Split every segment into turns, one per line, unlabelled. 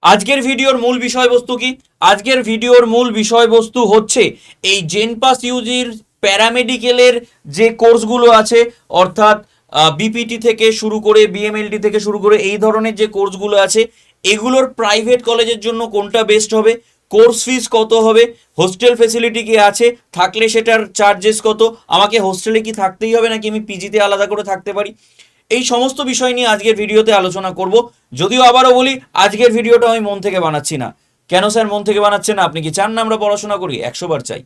আজকের ভিডিওর মূল বিষয়বস্তু কি? আজকের ভিডিওর মূল বিষয়বস্তু হচ্ছে এই জেনপাস ইউজির প্যারামেডিকেলের যে কোর্সগুলো আছে, অর্থাৎ বিপিটি থেকে শুরু করে বিএমএলটি থেকে শুরু করে এই ধরনের যে কোর্সগুলো আছে, এগুলোর প্রাইভেট কলেজের জন্য কোনটা বেস্ট হবে, কোর্স ফিস কত হবে, হোস্টেল ফেসিলিটি কি আছে, থাকলে সেটার চার্জেস কত, আমাকে হোস্টেলে কি থাকতেই হবে নাকি আমি পিজিতে আলাদা করে থাকতে পারি, এই সমস্ত বিষয় নিয়ে আজকের ভিডিওতে আলোচনা করব। যদিও আবারও বলি, আজকের ভিডিওটা আমি মন থেকে বানাচ্ছি না। কেন স্যার মন থেকে বানাচ্ছেন না? আপনি কি চান না আমরা পড়াশোনা করি? 100 বার চাই।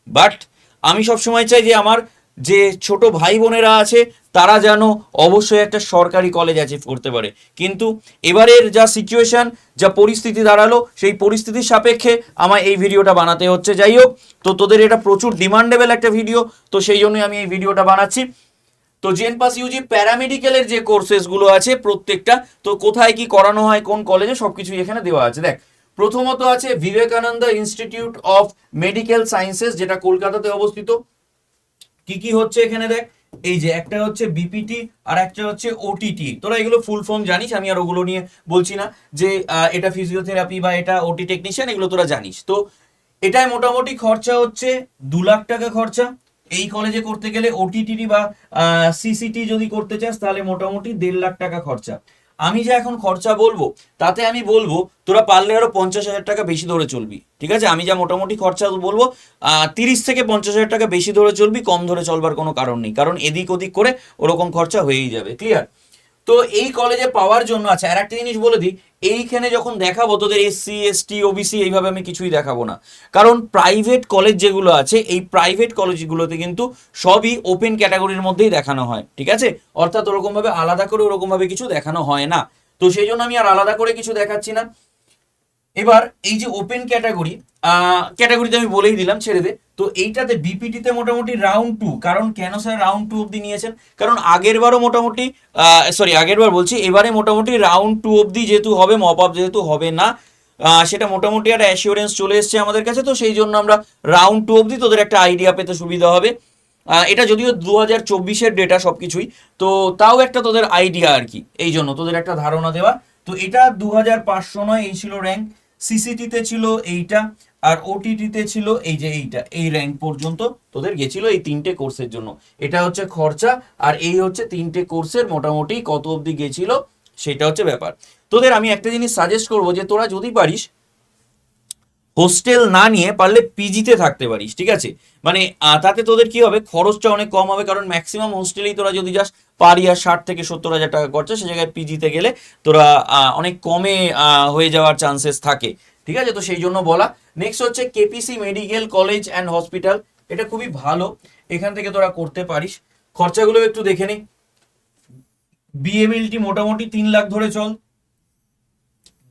বাট আমি সবসময় চাই যে আমার যে ছোট ভাই বোনেরা আছে তারা যেন অবশ্যই একটা সরকারি কলেজ অ্যাচিভ করতে পারে। কিন্তু এবারের যা সিচুয়েশন, যা পরিস্থিতি দাঁড়ালো, সেই পরিস্থিতির সাপেক্ষে আমায় এই ভিডিওটা বানাতে হচ্ছে। যাই হোক, তো তোদের এটা প্রচুর ডিমান্ডেবল একটা ভিডিও, তো সেই জন্যই আমি এই ভিডিওটা বানাচ্ছি। তো জেনপাস ইউজি প্যারামেডিক্যালের যে কোর্সেসগুলো আছে প্রত্যেকটা, তো কোথায় কি করানো হয়, কোন কলেজে, সবকিছুই এখানে দেওয়া আছে। দেখ, প্রথমত আছে Vivekananda institute of medical sciences, যেটা কলকাতাতে অবস্থিত। কি কি হচ্ছে এখানে দেখ, এই যে একটা হচ্ছে বিপিটি আর একটা হচ্ছে ওটিটি। তোরা এগুলো ফুল ফর্ম জানিস, আমি আর ওগুলো নিয়ে বলছি না যে এটা ফিজিওথেরাপি বা এটা ওটি টেকনিশিয়ান, এগুলো তোরা জানিস। তো এটায় মোটামুটি খরচা হচ্ছে 2 লাখ টাকা খরচা। এই কলেজে করতে গেলে ওটিটি বা সিসিটি যদি করতে চাস তাহলে মোটামুটি 1.5 লাখ টাকা খরচা। আমি যে এখন খরচা বলবো তাতে আমি বলবো তোরা পারলে আরো 50,000 টাকা বেশি ধরে চলবি, ঠিক আছে? আমি যা মোটামুটি খরচা বলবো 30 থেকে 50,000 টাকা বেশি ধরে চলবি, কম ধরে চলবার কোনো কারণ নেই, কারণ এদিক ওদিক করে ওরকম খরচা হয়েই যাবে। ক্লিয়ার? তো এই কলেজে পাওয়ার জন্য আছে আর একটা জিনিস বলে দিই, এইখানে যখন দেখাবো তোদের এসসি এসটি ওবিসি এইভাবে আমি কিছুই দেখাবো না, কারণ প্রাইভেট কলেজ যেগুলো আছে এই প্রাইভেট কলেজগুলোতে কিন্তু সবই ওপেন ক্যাটাগরির মধ্যেই দেখানো হয়, ঠিক আছে? অর্থাৎ ওরকমভাবে আলাদা করে ওরকমভাবে কিছু দেখানো হয় না। তো সেই জন্য আমি আর আলাদা করে কিছু দেখাচ্ছি না। এবার এই যে ওপেন ক্যাটাগরি, ক্যাটাগরিতে আমি বলেই দিলাম, ছেড়ে দে। তো এইটাতে বিপিটিতে মোটামুটি রাউন্ড 2, কারণ কেন স্যার রাউন্ড 2 অবধি নিয়েছেন? কারণ আগের বারও মোটামুটি, আগের বার বলছি, এবারে মোটামুটি রাউন্ড 2 অবধি যেহেতু হবে, মপ আপ যেহেতু হবে না, সেটা মোটামুটি একটা অ্যাসিওরেন্স চলে এসছে আমাদের কাছে। তো সেই জন্য আমরা রাউন্ড 2 অবধি তোদের একটা আইডিয়া পেতে সুবিধা হবে। এটা যদিও 2024-এর ডেটা সবকিছুই, তো তাও একটা তোদের আইডিয়া আর কি, এই জন্য তোদের একটা ধারণা দেওয়া। তো এটা 2500 নয়, এই ছিল র্যাঙ্ক। সিসিটিতে ছিল এইটা, আর ওটিটিতে ছিল এই যে এইটা, এই র্যাঙ্ক পর্যন্ত তোদের গেছিল এই 3টে কোর্সের জন্য। এটা হচ্ছে খরচা, আর এই হচ্ছে 3টে কোর্সের মোটামুটি কত অবধি গেছিল সেটা হচ্ছে ব্যাপার। তোদের আমি একটা জিনিস সাজেস্ট করবো, যে তোরা যদি পারিস হোস্টেল না নিয়ে পারলে পিজিতে থাকতে পারিস, ঠিক আছে? মানে তাতে তোদের কি হবে, খরচটা অনেক কম হবে, কারণ ম্যাক্সিমাম হোস্টেলেই তোরা যদি যাস পার ইয়ার 60 থেকে 70 হাজার টাকা খরচা, সে জায়গায় পিজিতে গেলে তোরা অনেক কমে হয়ে যাওয়ার চান্সেস থাকে, ঠিক আছে? তো সেই জন্য বলা। নেক্সট হচ্ছে KPC medical college and hospital, এটা খুবই ভালো, এখান থেকে তোরা করতে পারিস। খরচাগুলো একটু দেখে নি। বিএমএলটি মোটামুটি 3 লাখ ধরে চল,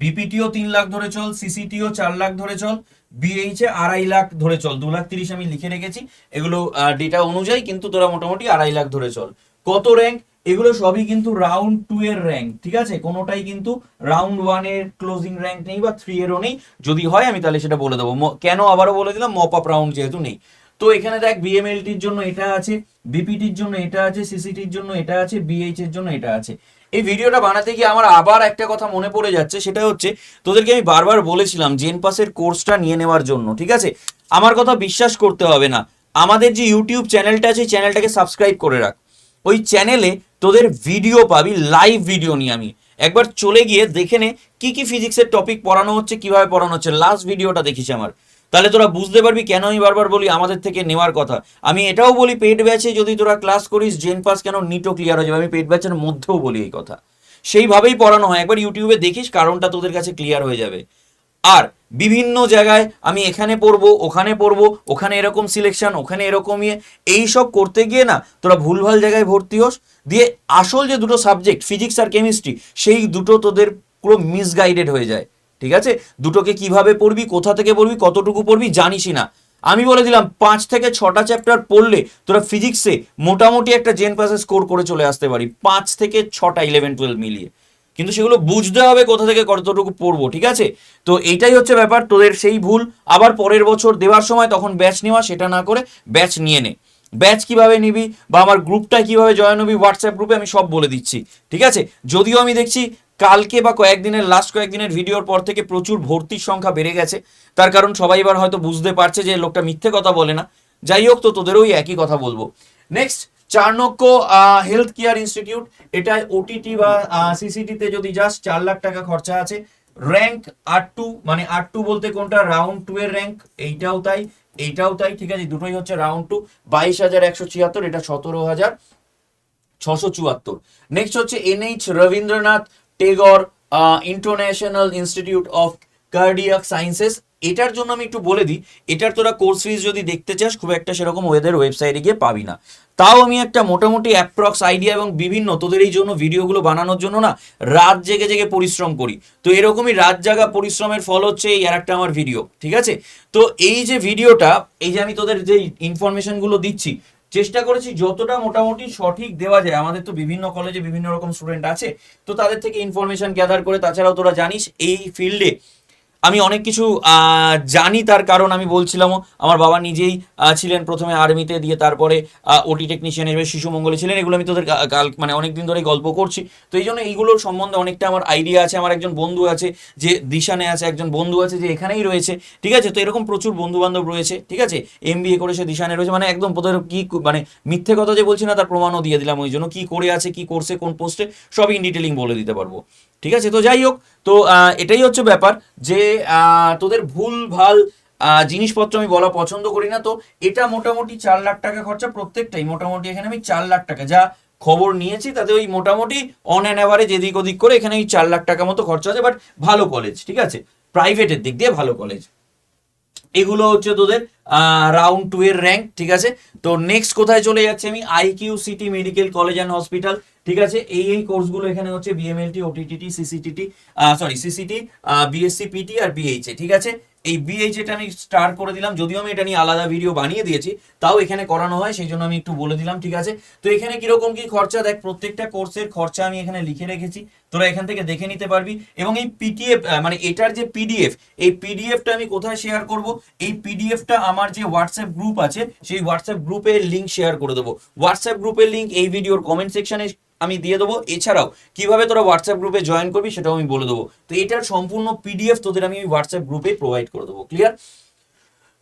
বিপিটিও 3 লাখ ধরে চল, সিসিটিও 4 লাখ ধরে চল, বিএইচ এ 2.5 লাখ ধরে চল। 2,30,000 আমি লিখে রেখেছি, এগুলো ডেটা অনুযায়ী, কিন্তু তোরা মোটামুটি 2.5 লাখ ধরে চল। কত র্যাঙ্ক? এগুলো সবই কিন্তু রাউন্ড 2 এর র্যাঙ্ক, ঠিক আছে? কোনোটাই কিন্তু রাউন্ড 1 এর ক্লোজিং র্যাঙ্ক নেই বা 3 এরও নেই। যদি হয় আমি তাহলে সেটা বলে দেবো, কেন আবারও বলে দিলাম, মপ আপ রাউন্ড যেহেতু নেই। তো এখানে দেখ, বিএমএলটির জন্য এটা আছে, বিপিটির জন্য এটা আছে, সিসিটির জন্য এটা আছে, বিএইচ এর জন্য এটা আছে। এই ভিডিওটা বানাতে গিয়ে আমার আবার একটা কথা মনে পড়ে যাচ্ছে, সেটা হচ্ছে তোদেরকে আমি বারবার বলেছিলাম জেনপাসের কোর্সটা নিয়ে নেওয়ার জন্য, ঠিক আছে? আমার কথা বিশ্বাস করতে হবে না, আমাদের যে ইউটিউব চ্যানেলটা আছে চ্যানেলটাকে সাবস্ক্রাইব করে রাখ। ওই চ্যানেলে তোদের ভিডিও পাবি, লাইভ ভিডিও নিয়ে আমি একবার চলে গিয়ে দেখে নে কি কি ফিজিক্সের টপিক পড়ানো হচ্ছে, কিভাবে পড়ানো হচ্ছে, লাস্ট ভিডিওটা দেখিস আমার, তাহলে তোরা বুঝতে পারবি কেন আমি বারবার বলি আমাদের থেকে নেওয়ার কথা। আমি এটাও বলি পেড ব্যাচে যদি তোরা ক্লাস করিস জেনপাস কেন নিটও ক্লিয়ার হয়ে যাবে, আমি পেড ব্যাচের মধ্যেও বলি এই কথা। সেইভাবেই পড়ানো হয়, একবার ইউটিউবে দেখিস, কারণটা তোদের কাছে ক্লিয়ার হয়ে যাবে। আর বিভিন্ন জায়গায় আমি এখানে পড়বো, ওখানে পড়বো, ওখানে এরকম সিলেকশন, ওখানে এরকম এই সব করতে গিয়ে না তোরা ভুলভাল জায়গায় ভর্তি হোস, দিয়ে আসল যে দুটো সাবজেক্ট ফিজিক্স আর কেমিস্ট্রি সেই দুটো তোদের পুরো মিসগাইডেড হয়ে যায়, ঠিক আছে? দুটোকে কিভাবে পড়বি, কোথা থেকে পড়বি, কতটুকু পড়বি জানিসই না। আমি বলে দিলাম 5 থেকে 6টা চ্যাপ্টার পড়লে তোরা ফিজিক্সে মোটামুটি একটা জেন পাসে স্কোর করে চলে আসতে পারি, 5 থেকে 6টা 11-12 মিলিয়ে। কিন্তু সেগুলো বুঝতে হবে কোথা থেকে কতটুকু পড়বো, ঠিক আছে? তো এইটাই হচ্ছে ব্যাপার, তোদের সেই ভুল আবার পরের বছর দেওয়ার সময় তখন ব্যাচ নেওয়া, সেটা না করে ব্যাচ নিয়ে নে। ব্যাচ কিভাবে নিবি বা আমার গ্রুপটা কিভাবে জয়েন হবি হোয়াটসঅ্যাপ গ্রুপে, আমি সব বলে দিচ্ছি, ঠিক আছে? যদিও আমি দেখছি কালকে বা লাস্ট কয়েকদিনের ভিডিওর পর থেকে প্রচুর ভর্তির সংখ্যা বেড়ে গেছে। তার কারণ সবাই এবার হয়তো বুঝতে পারছে যে লোকটা মিথ্যে কথা বলে না। যাই হোক, তো তোদেরও একই কথা বলবো। Next, Chanakya health care institute, এটা ওটিটি বা সিসিটিতে যদি যাস 4 লাখ টাকা খরচা আছে। র্যাঙ্ক R2, মানে R2 বলতে কোনটা, রাউন্ড 2 এর র্যাঙ্ক, এইটাও তাই এইটাও তাই, ঠিক আছে, দুটোই হচ্ছে রাউন্ড 2, 22,176, এটা 17,674। নেক্সট হচ্ছে NH Rabindranath Tagore international institute of cardiac sciences. এটার জন্য আমি একটু বলে দিই, এটার তোরা কোর্স ফিস যদি দেখতে চাস খুব একটা সেরকম ওদের ওয়েবসাইটে গিয়ে পাবি না। তাও আমি একটা মোটামুটি অ্যাপ্রক্স আইডিয়া এবং বিভিন্ন তোদের এই জন্য ভিডিওগুলো বানানোর জন্য না রাত জেগে জেগে পরিশ্রম করি, তো এরকমই রাত জাগা পরিশ্রমের ফল হচ্ছে এই আর একটা আমার ভিডিও, ঠিক আছে। তো এই যে ভিডিওটা, এই যে আমি তোদের যে ইনফরমেশনগুলো দিচ্ছি, চেষ্টা করেছি যতটা মোটামুটি সঠিক দেওয়া যায়। আমাদের তো বিভিন্ন কলেজে বিভিন্ন রকম স্টুডেন্ট আছে, তো তাদের থেকে ইনফরমেশন গ্যাদার করে, তাছাড়াও তোরা জানিস এই ফিল্ডে আমি অনেক কিছু জানি। তার কারণ আমি বলছিলামও, আমার বাবা নিজেই ছিলেন প্রথমে আর্মিতে, দিয়ে তারপরে ওটি টেকনিশিয়ান হিসেবে শিশু মঙ্গলে ছিলেন। এগুলো আমি তোদের মানে অনেকদিন ধরেই গল্প করছি, তো এই জন্য এইগুলোর সম্বন্ধে অনেকটা আমার আইডিয়া আছে। আমার একজন বন্ধু আছে যে দিশানে আছে, একজন বন্ধু আছে যে এখানেই রয়েছে, ঠিক আছে। তো এরকম প্রচুর বন্ধু বান্ধব রয়েছে, ঠিক আছে। MBA করে সে দিশানে রয়েছে, মানে একদম তোদের কি মানে মিথ্যে কথা যে বলছি না তার প্রমাণও দিয়ে দিলাম। ওই জন্য কি করে আছে, কি করছে, কোন পোস্টে, সব ইন ডিটেলিং বলে দিতে পারবো, ঠিক আছে। তো যাই হোক, তো এটাই হচ্ছে ব্যাপার যে তোদের ভুল ভাল জিনিসপত্র আমি বলা পছন্দ করি না। তো এটা মোটামুটি 4 লাখ টাকা খরচা প্রত্যেকটাই, মোটামুটি এখানে আমি 4 লাখ টাকা যা খবর নিয়েছি তাতে ওই মোটামুটি অন অ্যান অ্যাভারেজ এদিক ওদিক করে এখানে ওই 4 লাখ টাকা মতো খরচা আছে। বাট ভালো কলেজ, ঠিক আছে, প্রাইভেটের দিক দিয়ে ভালো কলেজ। এগুলো হচ্ছে তোদের রাউন্ড 2 এর র্যাঙ্ক, ঠিক আছে। তো নেক্সট কোথায় চলে যাচ্ছে আমি, IQCT medical college and hospital, ঠিক আছে। এই কোর্সগুলো এখানে হচ্ছে BMLT, OTTT, CCT, BSc PT আর BHA, ঠিক আছে। এই BHA আমি স্টার করে দিলাম, যদিও আমি এটা নিয়ে আলাদা ভিডিও বানিয়ে দিয়েছি, তাও এখানে করানো হয় সেই জন্য আমি একটু বলে দিলাম, ঠিক আছে। তো এখানে কিরকম কি খরচা, দেখ প্রত্যেকটা কোর্সের খরচা আমি এখানে লিখে রেখেছি, তোরা এখান থেকে দেখে নিতে পারবি। এবং এই পিটিএফ মানে এটার যে পিডিএফ, এই পিডিএফটা আমি কোথায় শেয়ার করব, এই পিডিএফটা আমার যে হোয়াটসঅ্যাপ গ্রুপ আছে সেই হোয়াটসঅ্যাপ গ্রুপের লিঙ্ক শেয়ার করে দেবো। হোয়াটসঅ্যাপ গ্রুপের লিঙ্ক এই ভিডিওর কমেন্ট সেকশনে আমি দিয়ে দেবো। এছাড়াও কিভাবে তোরা হোয়াটসঅ্যাপ গ্রুপে জয়েন করবি সেটাও আমি বলে দেবো। তো এটার সম্পূর্ণ পিডিএফ তোদের আমি হোয়াটসঅ্যাপ গ্রুপে প্রোভাইড করে দেবো, ক্লিয়ার।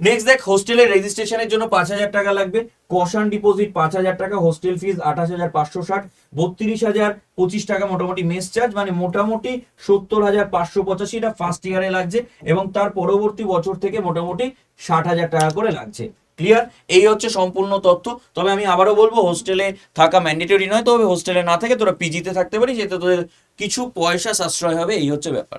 নেক্সট দেখ, হোস্টেলের রেজিস্ট্রেশনের জন্য 5,000 টাকা লাগবে, কশন ডিপোজিট 5,000 টাকা, হোস্টেল ফিস 28,560, 32,025 টাকা মোটামুটি মেস চার্জ, মানে মোটামুটি 70,585, এটা ফার্স্ট ইয়ারে লাগছে। এবং তার পরবর্তী বছর থেকে মোটামুটি 60,000 টাকা করে লাগছে, ক্লিয়ার। এই হচ্ছে সম্পূর্ণ তথ্য। তবে আমি আবারও বলবো, হোস্টেলে থাকা ম্যান্ডেটরি নয়, তবে হোস্টেলে না থেকে তোরা পিজিতে থাকতে পারিস, এতে তোদের কিছু পয়সা সাশ্রয় হবে, এই হচ্ছে ব্যাপার।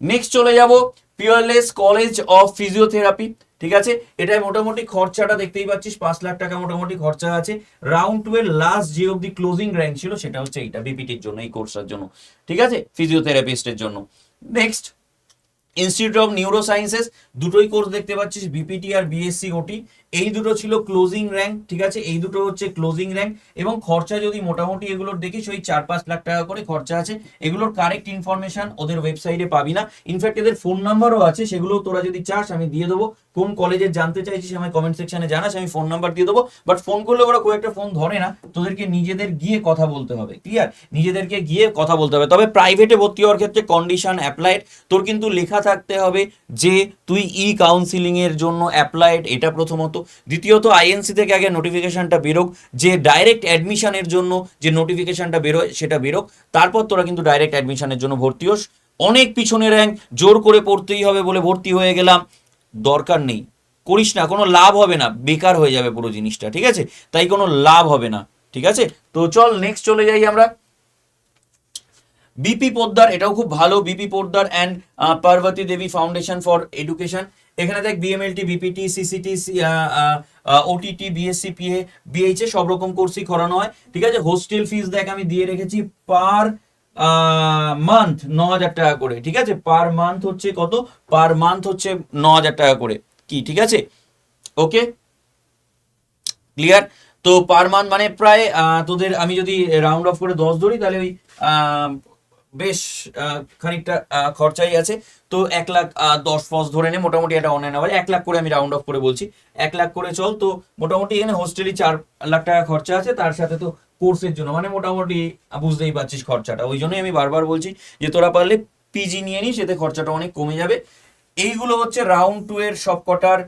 নেক্সট চলে যাব পিয়ারলেস কলেজ অফ ফিজিওথেরাপি, ঠিক আছে। এটাই মোটামুটি খরচাটা দেখতেই পাচ্ছিস, 5 লাখ টাকা মোটামুটি খরচা আছে। রাউন্ড 2 এর লাস্ট যে অবধি ক্লোজিং র্যাঙ্ক ছিল সেটা হচ্ছে এইটা, বিপিটির জন্য, এই কোর্সের জন্য, ঠিক আছে, ফিজিওথেরাপিস্টের জন্য। Next, institute of neuro sciences, দুটোই কোর্স দেখতে পাচ্ছিস, বিপিটি আর BSc OT, এই দুটো ছিল ক্লোজিং র্যাঙ্ক, ঠিক আছে, এই দুটো হচ্ছে ক্লোজিং র্যাঙ্ক। এবং খরচা যদি মোটামুটি এগুলোর দেখিস ওই 4-5 লাখ টাকা করে খরচা আছে। এগুলোর কারেক্ট ইনফরমেশন ওদের ওয়েবসাইটে পাবি না, ইনফ্যাক্ট এদের ফোন নাম্বারও আছে, সেগুলো তোরা যদি চাস আমি দিয়ে দেবো। কোন কলেজের জানতে চাইছিস আমায় কমেন্ট সেকশনে জানাস, আমি ফোন নাম্বার দিয়ে দেবো। বাট ফোন করলে ওরা খুব একটা ফোন ধরে না, তোদেরকে নিজেদের গিয়ে কথা বলতে হবে, ক্লিয়ার, নিজেদেরকে গিয়ে কথা বলতে হবে। তবে প্রাইভেটে ভর্তি হওয়ার ক্ষেত্রে কন্ডিশন অ্যাপ্লাইড, তোর কিন্তু লেখা থাকতে হবে যে তুই কাউন্সিলিং এর জন্য অ্যাপ্লাইড, এটা প্রথমত। দ্বিতীয়ত আইএনসি থেকে আগে নোটিফিকেশনটা বেরোক, যে ডাইরেক্ট অ্যাডমিশনের জন্য যে নোটিফিকেশনটা বেরোয় সেটা বেরোক, তারপর তোরা কিন্তু ডাইরেক্ট অ্যাডমিশনের জন্য ভর্তি হোস। অনেক পিছনে র্যাঙ্ক, জোর করে পড়তেই হবে বলে ভর্তি হয়ে গেলাম, দরকার নেই, করিস না, কোনো লাভ হবে না, বেকার হয়ে যাবে পুরো জিনিসটা, ঠিক আছে, তাই কোনো লাভ হবে না, ঠিক আছে। তো চল নেক্সট চলে যাই আমরা। বিপি পোদ্দার, এটাও খুব ভালো, BP Poddar and Parvati Devi foundation for education. এখানে দেখ BMLT, BPT, CCT, OTT, BSc, PA, BHA সব রকম কোর্সই করানো হয়, ঠিক আছে। হোস্টেল ফিস দেখ আমি দিয়ে রেখেছি পার মান্থ 9,000 টাকা করে, ঠিক আছে। পার মান্থ হচ্ছে কত, পার মান্থ হচ্ছে 9,000 টাকা করে, কি ঠিক আছে, ওকে, ক্লিয়ার। তো পার মান্থ মানে প্রায় তোদের আমি যদি রাউন্ড অফ করে 10 ধরি, তাহলে ওই বেশ খানিকটা খরচাই আছে। তো 1,10,000 ধরে নে, মোটামুটি এটা অন অ্যান অ্যাভারেজ 1 লাখ করে আমি রাউন্ড অফ করে বলছি, 1 লাখ করে চল। তো মোটামুটি এখানে হোস্টেলই 4 লাখ টাকা খরচা আছে, তার সাথে তো কোর্সের জন্য, মানে মোটামুটি বুঝতেই পারছিস খরচাটা। ওই জন্যই আমি বারবার বলছি যে তোরা পারলে পিজি নিয়ে নিস, এতে খরচাটা অনেক কমে যাবে। এইগুলো হচ্ছে রাউন্ড টু এর সবকটার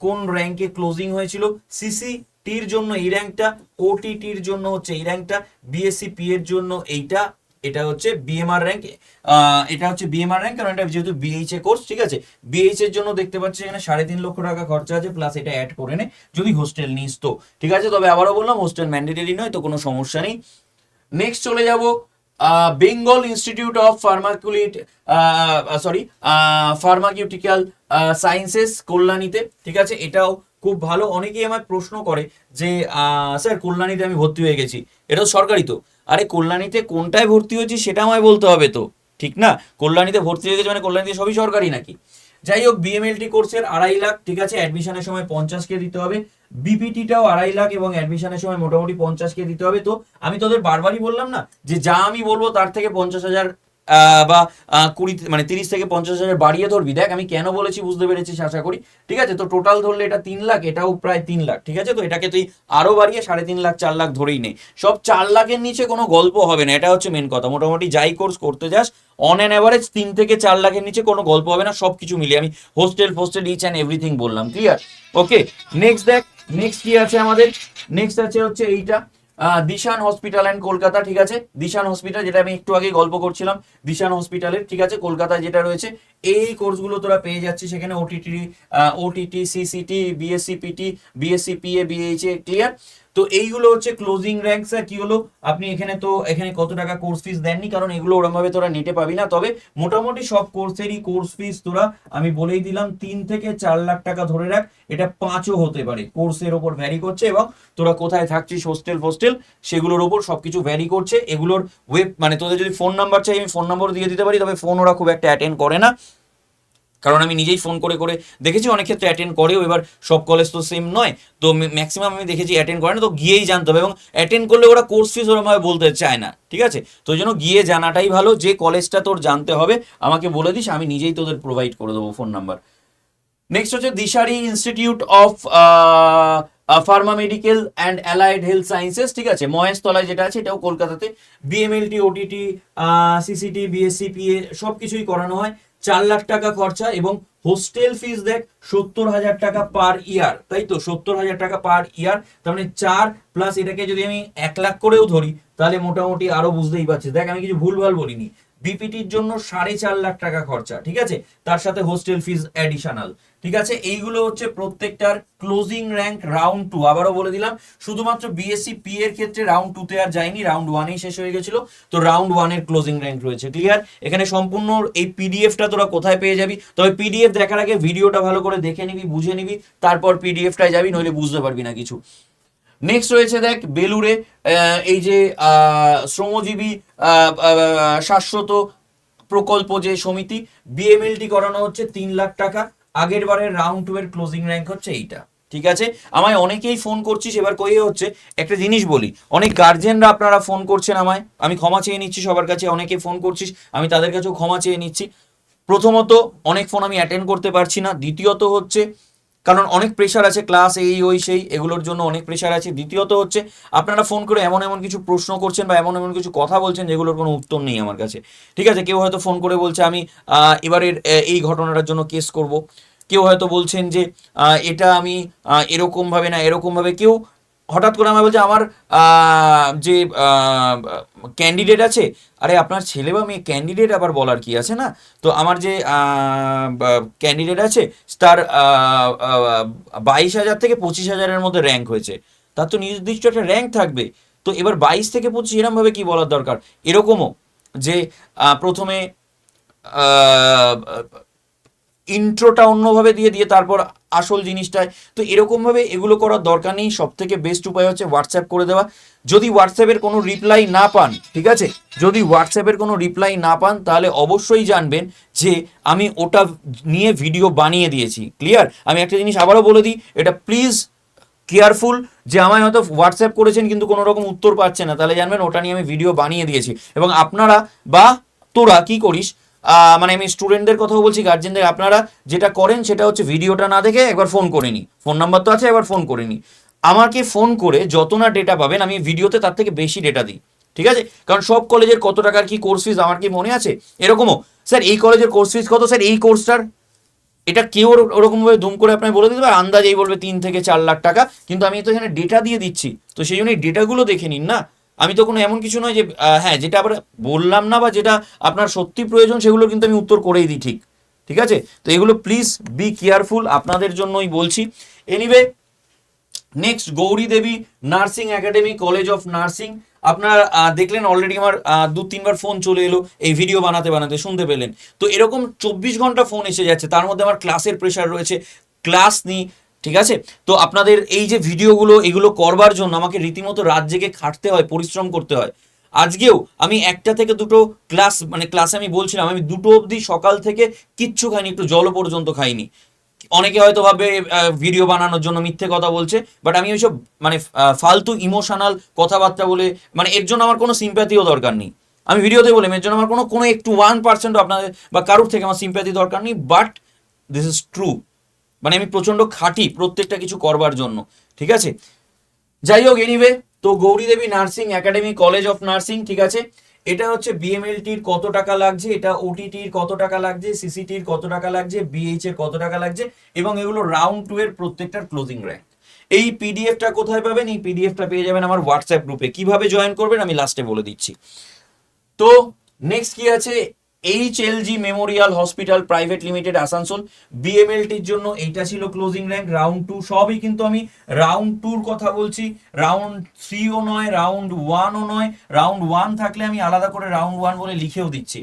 কোন র্যাঙ্কে ক্লোজিং হয়েছিল। সিসিটির জন্য এই র্যাঙ্কটা, ওটিটির জন্য হচ্ছে এই র্যাঙ্কটা, বিএসসি পি এর জন্য এইটা, এটা হচ্ছে বিএমআর র্যাঙ্ক, এটা হচ্ছে বিএমআর র্যাঙ্ক, কারণ এটা যেহেতু বিএইচএ কোর্স, ঠিক আছে। বিএইচ এর জন্য দেখতে পাচ্ছি এখানে 3.5 লক্ষ টাকা খরচা আছে, প্লাস এটা অ্যাড করে নে যদি হোস্টেল নিস তো, ঠিক আছে। তবে আবারও বললাম হোস্টেল ম্যান্ডেটরি নয়, তো কোনো সমস্যা নেই। নেক্সট চলে যাব Bengal institute of pharmaceutical sciences কল্যাণীতে, ঠিক আছে। এটাও খুব ভালো। অনেকেই আমায় প্রশ্ন করে যে স্যার কল্যাণীতে আমি ভর্তি হয়ে গেছি, এটাও সরকারি তো। আরে কল্যাণীতে কোনটায় ভর্তি হয়েছি সেটা আমায় বলতে হবে তো, ঠিক না? কল্যাণীতে ভর্তি হয়ে গেছে মানে কল্যাণীতে সবই সরকারি নাকি? যাই হোক, বিএমএলটি কোর্সের 2.5 লাখ, ঠিক আছে। অ্যাডমিশনের সময় 50K দিতে হবে। বিপিটিটাও 2.5 লাখ এবং অ্যাডমিশনের সময় মোটামুটি 50K দিতে হবে। তো আমি তোদের বারবারই বললাম না যে যা আমি বলবো তার থেকে 50,000 বা 20 মানে 30 থেকে 50,000 বাড়িয়ে ধরবি। দেখ আমি কেন বলেছি বুঝতে পেরেছিস আশা করি, ঠিক আছে। তো টোটাল ধরলে এটা 3 লাখ, এটাও প্রায় 3 লাখ, ঠিক আছে। তো এটাকে তুই আরো বাড়িয়ে 3.5 লাখ 4 লাখ ধরেই নে। সব 4 লাখের নিচে কোনো গল্প হবে না, এটা হচ্ছে মেন কথা। মোটামুটি যাই কোর্স করতে যাস অন অ্যান অ্যাভারেজ 3 থেকে 4 লাখের নিচে কোনো গল্প হবে না, সব কিছু মিলিয়ে। আমি হোস্টেল ফোস্টেল ইচ অ্যান্ড এভরিথিং বললাম, ক্লিয়ার? ওকে, নেক্সট দেখ, নেক্সট কি আছে আমাদের। নেক্সট আছে হচ্ছে এইটা, দিশান হসপিটাল অ্যান্ড কলকাতা, ঠিক আছে। দিশান হসপিটাল, যেটা আমি একটু আগে গল্প করছিলাম, দিশান হসপিটালের, ঠিক আছে, কলকাতায় যেটা রয়েছে। এই কোর্সগুলো তোরা পেয়ে যাচ্ছিস সেখানে, OTT, CCT, BSc PT, BSc PA, BHA, clear? তো এইগুলো হচ্ছে ক্লোজিং র্যাঙ্ক। স্যার কি হলো, আপনি এখানে কত টাকা কোর্স ফিস দেননি, কারণ এগুলো ওরকম ভাবে তোরা নেটে পাবি না। তবে মোটামুটি সব কোর্সেরই কোর্স ফিস তোরা আমি বলেই দিলাম 3 থেকে 4 লাখ টাকা ধরে রাখ। এটা 5ও হতে পারে, কোর্সের ওপর ভ্যারি করছে, এবং তোরা কোথায় থাকছিস হোস্টেল ফোস্টেল সেগুলোর ওপর সবকিছু ভ্যারি করছে। এগুলোর মানে তোদের যদি ফোন নাম্বার চাই আমি ফোন নাম্বার দিয়ে দিতে পারি, তবে ফোন ওরা খুব একটা অ্যাটেন্ড করে না, কারণ আমি নিজেই ফোন করে করে দেখেছি। অনেক ক্ষেত্রে অ্যাটেন্ড করেও, এবার সব কলেজ তো সেম নয়, তো ম্যাক্সিমাম আমি দেখেছি অ্যাটেন্ড করে না। তো গিয়েই জানতে হবে, এবং অ্যাটেন্ড করলে ওরা কোর্স ফিস ওরকমভাবে বলতে চায় না, ঠিক আছে। তো ওই জন্য গিয়ে জানাটাই ভালো। যে কলেজটা তোর জানতে হবে আমাকে বলে দিস, আমি নিজেই তোদের প্রোভাইড করে দেবো ফোন নাম্বার। নেক্সট হচ্ছে Dishari institute of pharma medical and allied health sciences, ঠিক আছে, মহেশতলায় যেটা আছে, এটাও কলকাতাতে। BMLT, OTT, CCT, BSc, PA সব কিছুই করানো হয়। 4 লাখ টাকা খরচা, এবং হোস্টেল ফিস দেখ 70,000 টাকা পার ইয়ার, তাই তো? 70,000 টাকা পার ইয়ার, তার মানে 4 প্লাস এটাকে যদি আমি 1 লাখ করেও ধরি, তাহলে মোটামুটি আরো বুঝতেই পারছিস। দেখ আমি কিছু ভুলভাল বলিনি। বিপিটির জন্য 4.5 লাখ টাকা খরচা, ঠিক আছে, তার সাথে হোস্টেল ফিস অ্যাডিশনাল, ঠিক আছে। এইগুলো হচ্ছে প্রত্যেকটার ক্লোজিং র্যাঙ্ক রাউন্ড 2। আবারও বলে দিলাম, শুধুমাত্র বিএসসি পি এর ক্ষেত্রে রাউন্ড 2 তে আর যায়নি, রাউন্ড 1এই শেষ হয়ে গেছিল। তো রাউন্ড 1 এর ক্লোজিং র্যাঙ্ক রয়েছে, ক্লিয়ার? এখানে সম্পূর্ণ এই পিডিএফটা তোরা কোথায় পেয়ে যাবি, তবে পিডিএফ দেখার আগে ভিডিওটা ভালো করে দেখে নিবি, বুঝে নিবি, তারপর পিডিএফটায় যাবি, নইলে বুঝতে পারবি না কিছু। নেক্সট রয়েছে দেখ বেলুড়ে, এই যে শ্রমজীবী শাশ্বত প্রকল্প যে সমিতি, বিএমএলটি করানো হচ্ছে 3 লাখ টাকা। আগের বারের রাউন্ড 2 এর ক্লোজিং র্যাঙ্ক হচ্ছে এইটা, ঠিক আছে। আমায় অনেকেই ফোন করছিস, এবার কই হচ্ছে একটা জিনিস বলি, অনেক গার্জেনরা আপনারা ফোন করছেন আমায়, আমি ক্ষমা চেয়ে নিচ্ছি সবার কাছে। অনেকে ফোন করছিস, আমি তাদের কাছেও ক্ষমা চেয়ে নিচ্ছি। প্রথমত অনেক ফোন আমি অ্যাটেন্ড করতে পারছি না, দ্বিতীয়ত হচ্ছে কারণ অনেক প্রেশার আছে, ক্লাস এই ওই সেই এগুলোর জন্য অনেক প্রেশার আছে। দ্বিতীয়ত হচ্ছে আপনারা ফোন করে এমন এমন কিছু প্রশ্ন করছেন বা এমন এমন কিছু কথা বলছেন যেগুলোর কোনো উত্তর নেই আমার কাছে, ঠিক আছে। কেউ হয়তো ফোন করে বলছে আমি এবারের এই ঘটনাটার জন্য কেস করব, কেউ হয়তো বলছেন যে এটা আমি এরকমভাবে না এরকমভাবে, কেউ হঠাৎ করে আমার বলছে আমার যে ক্যান্ডিডেট আছে, আরে আপনার ছেলে বা মেয়ে ক্যান্ডিডেট আবার বলার কি আছে না? তো আমার যে ক্যান্ডিডেট আছে তার 22,000 থেকে 25,000-এর মধ্যে র্যাঙ্ক হয়েছে, তার তো নির্দিষ্ট একটা র্যাঙ্ক থাকবে। তো এবার 22 থেকে 25 এরমভাবে কি বলার দরকার? এরকমও যে প্রথমে ইন্ট্রোটা অন্যভাবে দিয়ে দিয়ে তারপর আসল জিনিসটায়, তো এরকমভাবে এগুলো করার দরকার নেই। সব থেকে বেস্ট উপায় হচ্ছে হোয়াটসঅ্যাপ করে দেওয়া। যদি হোয়াটসঅ্যাপের কোনো রিপ্লাই না পান, ঠিক আছে, যদি হোয়াটসঅ্যাপের কোনো রিপ্লাই না পান তাহলে অবশ্যই জানবেন যে আমি ওটা নিয়ে ভিডিও বানিয়ে দিয়েছি, ক্লিয়ার? আমি একটা জিনিস আবারও বলে দিই, এটা প্লিজ কেয়ারফুল, যে আমায় হয়তো হোয়াটসঅ্যাপ করেছেন কিন্তু কোনো রকম উত্তর পাচ্ছে না, তাহলে জানবেন ওটা নিয়ে আমি ভিডিও বানিয়ে দিয়েছি। এবং আপনারা বা তোরা কি করিস, মানে আমি স্টুডেন্টদের কথাও বলছি, গার্জেনদের, আপনারা যেটা করেন সেটা হচ্ছে ভিডিওটা না দেখে একবার ফোন করে নি, ফোন নাম্বার তো আছে, একবার ফোন করে নি। আমাকে ফোন করে যত না ডেটা পাবেন, আমি ভিডিওতে তার থেকে বেশি ডেটা দিই, ঠিক আছে? কারণ সব কলেজের কত টাকার কি কোর্স ফিস আমার কি মনে আছে? এরকমও স্যার এই কলেজের কোর্স ফিস কত স্যার এই কোর্সটার, এটা কেউ ওরকমভাবে ধুম করে আপনাকে বলে দিতে পারে, আন্দাজ এই বলবে 3 থেকে 4 লাখ টাকা, কিন্তু আমি তো এখানে ডেটা দিয়ে দিচ্ছি, তো সেই জন্য এই ডেটাগুলো দেখে নিন না। আমি তো কোনো এমন কিছু নয় যে হ্যাঁ যেটা আবার বললাম না বা যেটা আপনার সত্যি প্রয়োজন সেগুলো কিন্তু আমি উত্তর করেই দিই, ঠিক ঠিক আছে? তো এগুলো প্লিজ বি কেয়ারফুল, আপনাদের জন্যই বলছি। Anyway, next Gauri Devi nursing academy, college of nursing. আপনারা দেখলেন অলরেডি আমার 2-3বার ফোন চলে এলো এই ভিডিও বানাতে বানাতে, শুনতে পেলেন তো? এরকম 24 ঘন্টা ফোন এসে যাচ্ছে, তার মধ্যে আমার ক্লাসের প্রেশার রয়েছে, ক্লাস নিই, ঠিক আছে? তো আপনাদের এই যে ভিডিওগুলো এগুলো করবার জন্য আমাকে রীতিমতো রাত জেগে খাটতে হয়, পরিশ্রম করতে হয়। আজকেও আমি 1টা থেকে 2টো ক্লাস, মানে ক্লাসে আমি বলছিলাম আমি 2টো অবধি সকাল থেকে কিচ্ছু খাইনি, একটু জলও পর্যন্ত খাইনি। অনেকে হয়তো ভাবে ভিডিও বানানোর জন্য মিথ্যে কথা বলছে, বাট আমি ওইসব মানে ফালতু ইমোশনাল কথাবার্তা বলে, মানে এর জন্য আমার কোনো সিম্প্যাথিও দরকার নেই। আমি ভিডিওতে বললাম এর জন্য আমার কোনো কোনো একটু 1% আপনাদের বা কারোর থেকে আমার সিম্প্যাথি দরকার নেই, বাট দিস ইজ ট্রু। মানে আমি প্রচণ্ড খাটি প্রত্যেকটা কিছু করবার জন্য, ঠিক আছে? যাই হোক, এনিওয়ে, তো Gouri Devi nursing academy, college of nursing, ঠিক আছে? এটা হচ্ছে বিএমএলটির কত টাকা লাগছে, এটা ওটিটির কত টাকা লাগছে, সিসিটির কত টাকা লাগছে, বিএইচ এর কত টাকা লাগছে, এবং এগুলো রাউন্ড 2 এর প্রত্যেকটার ক্লোজিং র্যাঙ্ক। এই পিডিএফটা কোথায় পাবেন? এই পিডিএফটা পেয়ে যাবেন আমার হোয়াটসঅ্যাপ গ্রুপে। কিভাবে জয়েন করবেন আমি লাস্টে বলে দিচ্ছি। তো নেক্সট কি আছে? HLG memorial hospital private limited Asansol, বিএমএলটির জন্য এইটা ছিল ক্লোজিং র্যাঙ্ক রাউন্ড 2। সবই কিন্তু আমি রাউন্ড 2র কথা বলছি, রাউন্ড 3ও নয়, রাউন্ড 1ও নয়। রাউন্ড 1 থাকলে আমি আলাদা করে রাউন্ড 1 বলে লিখেও দিচ্ছি,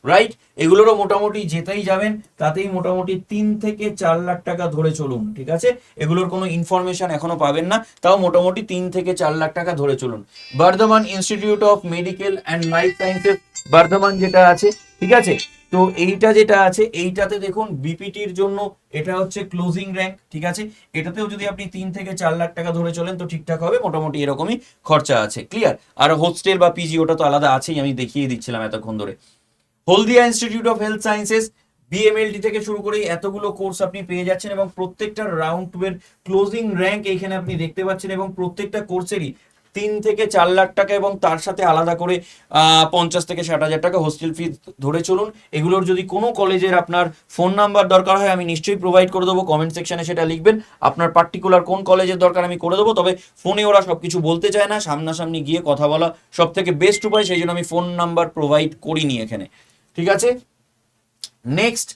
রাইট? এগুলোরও মোটামুটি যেতেই যাবেন তাতেই মোটামুটি 3 থেকে 4 লাখ টাকা ধরে চলুন, ঠিক আছে? এগুলোর কোনো ইনফরমেশন এখনো পাবেন না, তাও মোটামুটি 3 থেকে 4 লাখ টাকা ধরে চলুন। Bardhaman institute of medical and life sciences Bardhaman যেটা আছে, ঠিক আছে? তো এইটা যেটা আছে এইটাতে দেখুন বিপিটির জন্য এটা হচ্ছে ক্লোজিং র্যাঙ্ক, ঠিক আছে? এটাতেও যদি আপনি 3 থেকে 4 লাখ টাকা ধরে চলেন তো ঠিকঠাক হবে, মোটামুটি এরকমই খরচা আছে, ক্লিয়ার? আর হোস্টেল বা পিজি ওটা তো আলাদা আছেই, আমি দেখিয়ে দিচ্ছিলাম এতক্ষণ ধরে। Haldia institute of health sciences, BMLT থেকে শুরু করে এতগুলো কোর্স আপনি পেয়ে যাচ্ছেন, এবং প্রত্যেকটা রাউন্ড 2 এর ক্লোজিং র্যাঙ্ক এইখানে আপনি দেখতে পাচ্ছেন, এবং প্রত্যেকটা কোর্সেরই 3 থেকে 4 লাখ টাকা, এবং তার সাথে আলাদা করে 50 থেকে 60 হাজার টাকা হোস্টেল ফি ধরে চলুন। এগুলোর যদি কোনো কলেজের আপনার ফোন নাম্বার দরকার হয় আমি নিশ্চয়ই প্রোভাইড করে দেবো, কমেন্ট সেকশনে সেটা লিখবেন। আপনার পার্টিকুলার কোন কলেজের দরকার আমি করে দেবো, তবে ফোনে ওরা সব কিছু বলতে চায় না, সামনাসামনি গিয়ে কথা বলা সব থেকে বেস্ট উপায়, সেই জন্য আমি ফোন নাম্বার প্রোভাইড করিনি এখানে, ঠিক আছে? Next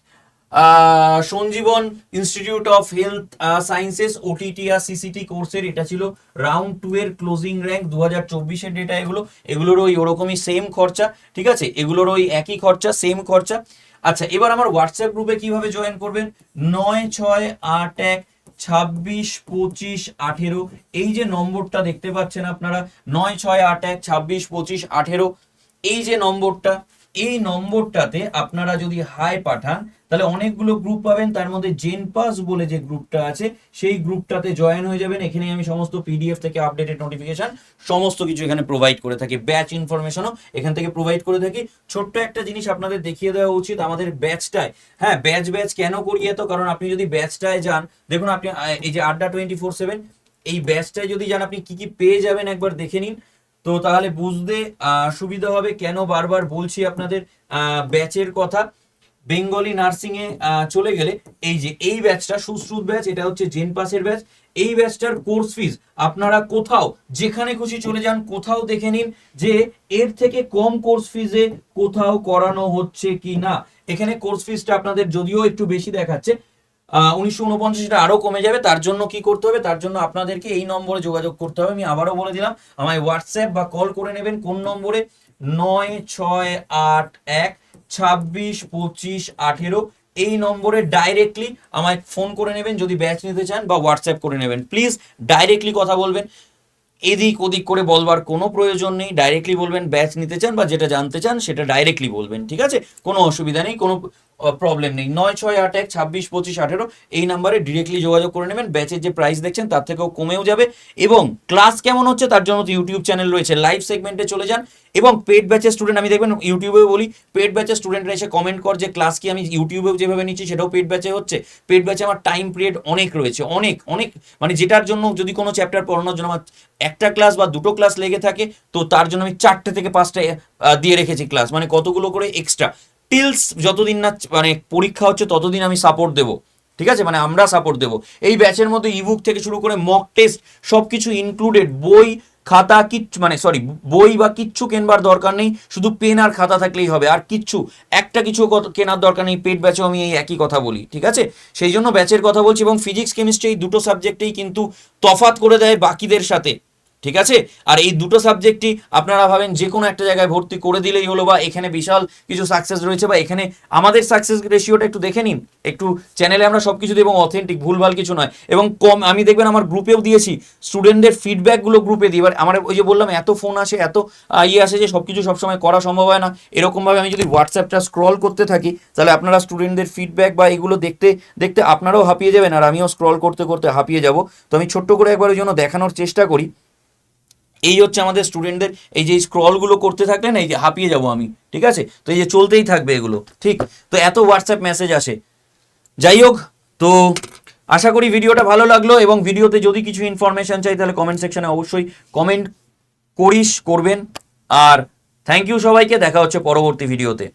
Sanjeevan institute of health sciences OTT আর সিসিটি কোর্সের এটা ছিল রাউন্ড 2 এর ক্লোজিং র্যাঙ্ক 2024 এর ডেটা। এগুলোর ওই ওরকমই সেম খরচা, ঠিক আছে? এগুলোর ওই একই খরচা, সেম খরচা। আচ্ছা, এবার আমার হোয়াটসঅ্যাপ গ্রুপে কিভাবে জয়েন করবেন? 9681262518, এই যে নম্বরটা দেখতে পাচ্ছেন আপনারা, 9681262518, এই যে নম্বরটা, এই নম্বরটাতে আপনারা যদি হাই পাঠান তাহলে অনেকগুলো গ্রুপ পাবেন, তার মধ্যে জেনপাস বলে যে গ্রুপটা আছে সেই গ্রুপটাতে জয়েন হয়ে যাবেন। এখানে আমি সমস্ত পিডিএফ থেকে আপডেটেড নোটিফিকেশন সমস্ত কিছু এখানে প্রোভাইড করে থাকি, ব্যাচ ইনফরমেশনও এখান থেকে প্রোভাইড করে থাকি। ছোট্ট একটা জিনিস আপনাদের দেখিয়ে দেওয়া উচিত আমাদের ব্যাচটায়, হ্যাঁ ব্যাচ কেন করি এত, কারণ আপনি যদি ব্যাচটায় যান, দেখুন আপনি এই যে আড্ডা 24/7 এই ব্যাচটায় যদি যান আপনি কি কি পেয়ে যাবেন একবার দেখে নিন, তো তাহলে বুঝতে সুবিধা হবে কেন বারবার বলছি আপনাদের ব্যাচের কথা। বেঙ্গলি নার্সিং এ চলে গেলে এই যে এই ব্যাচটা সুশ্রুত ব্যাচ, এটা হচ্ছে জেন পাসের ব্যাচ। এই ব্যাচটার কোর্স ফিস আপনারা কোথাও যেখানে খুশি চলে যান, কোথাও দেখে নিন যে এর থেকে কম কোর্স ফিজে কোথাও করানো হচ্ছে কি না। এখানে কোর্স ফিসটা আপনাদের যদিও একটু বেশি দেখাচ্ছে 1949, এটা আরো কমে যাবে। তার জন্য কি করতে হবে? তার জন্য আপনাদেরকে এই নম্বরে যোগাযোগ করতে হবে। আমি আবারও বলে দিলাম, আমায় হোয়াটসঅ্যাপ বা কল করে নেবেন। কোন নম্বরে? 9681262518, এই নম্বরে ডাইরেক্টলি আমায় ফোন করে নেবেন যদি ব্যাচ নিতে চান, বা হোয়াটসঅ্যাপ করে নেবেন। প্লিজ ডাইরেক্টলি কথা বলবেন, এদিক ওদিক করে বলবার কোনো প্রয়োজন নেই। ডাইরেক্টলি বলবেন ব্যাচ নিতে চান বা যেটা জানতে চান সেটা ডাইরেক্টলি বলবেন, ঠিক আছে? কোনো অসুবিধা নেই, কোনো প্রবলেম নেই। 9681262518 এই নাম্বারে ডিরেক্টলি যোগাযোগ করে নেবেন। ব্যাচের যে প্রাইস দেখছেন তার থেকেও কমেও যাবে, এবং ক্লাস কেমন হচ্ছে তার জন্য তো ইউটিউব চ্যানেল রয়েছে, লাইভ সেগমেন্টে চলে যান। এবং পেড ব্যাচের স্টুডেন্ট, আমি দেখবেন ইউটিউবেও বলি, পেড ব্যাচের স্টুডেন্টরা এসে কমেন্ট কর যে ক্লাস কি আমি ইউটিউবেও যেভাবে নিচ্ছি সেটাও পেড ব্যাচে হচ্ছে। পেড ব্যাচে আমার টাইম পিরিয়ড অনেক রয়েছে, অনেক অনেক, মানে যেটার জন্য যদি কোনো চ্যাপ্টার পড়ানোর জন্য আমার একটা ক্লাস বা দুটো ক্লাস লেগে থাকে, তো তার জন্য আমি 4টে থেকে 5টা দিয়ে রেখেছি ক্লাস, মানে কতগুলো করে এক্সট্রা। টিলস যতদিন না মানে পরীক্ষা হচ্ছে ততদিন আমি সাপোর্ট দেবো, ঠিক আছে, মানে আমরা সাপোর্ট দেবো। এই ব্যাচের মধ্যে ইবুক থেকে শুরু করে মক টেস্ট সব কিছু ইনক্লুডেড, বই খাতা কিচ্ছু, মানে সরি, বই বা কিচ্ছু কেনবার দরকার নেই, শুধু পেন আর খাতা থাকলেই হবে, আর কিচ্ছু একটা কিছু কেনার দরকার নেই। পেড ব্যাচেও আমি এই একই কথা বলি, ঠিক আছে, সেই জন্য ব্যাচের কথা বলছি। এবং ফিজিক্স কেমিস্ট্রি এই দুটো সাবজেক্টেই কিন্তু তফাৎ করে দেয় বাকিদের সাথে, ঠিক আছে। আর এই দুটো সাবজেক্টই আপনারা ভাবেন যে কোনো একটা জায়গায় ভর্তি করে দিলেই হলো, বা এখানে বিশাল কিছু সাকসেস রয়েছে, বা এখানে আমাদের সাকসেস রেশিওটা একটু দেখে নিন, একটু চ্যানেলে আমরা সব কিছু দেবো অথেন্টিক, ভুলভাল কিছু নয়। এবং কম, আমি দেখবেন আমার গ্রুপেও দিয়েছি, স্টুডেন্টদের ফিডব্যাকগুলো গ্রুপে দিই। এবার আমার ওই যে বললাম এত ফোন আসে, এত আসে যে সব কিছু সবসময় করা সম্ভব হয় না। এরকমভাবে আমি যদি হোয়াটসঅ্যাপটা স্ক্রল করতে থাকি, তাহলে আপনারা স্টুডেন্টদের ফিডব্যাক বা এগুলো দেখতে দেখতে আপনারাও হাঁপিয়ে যাবেন, আর আমিও স্ক্রল করতে করতে হাঁপিয়ে যাব। তো আমি ছোট্ট করে একবার ওই জন্য দেখানোর চেষ্টা করি। এই হচ্ছে আমাদের স্টুডেন্টদের, এই যে স্ক্রলগুলো করতে থাকলে না, এই যে হাঁপিয়ে যাব আমি, ঠিক আছে, তো এই যে চলতেই থাকবে এগুলো, ঠিক। তো এত হোয়াটসঅ্যাপ মেসেজ আসে, যাই হোক। তো আশা করি ভিডিওটা ভালো লাগলো, এবং ভিডিওতে যদি কিছু ইনফরমেশন চাই তাহলে কমেন্ট সেকশনে অবশ্যই কমেন্ট করবেন। আর থ্যাংক ইউ সবাইকে, দেখা হচ্ছে পরবর্তী ভিডিওতে।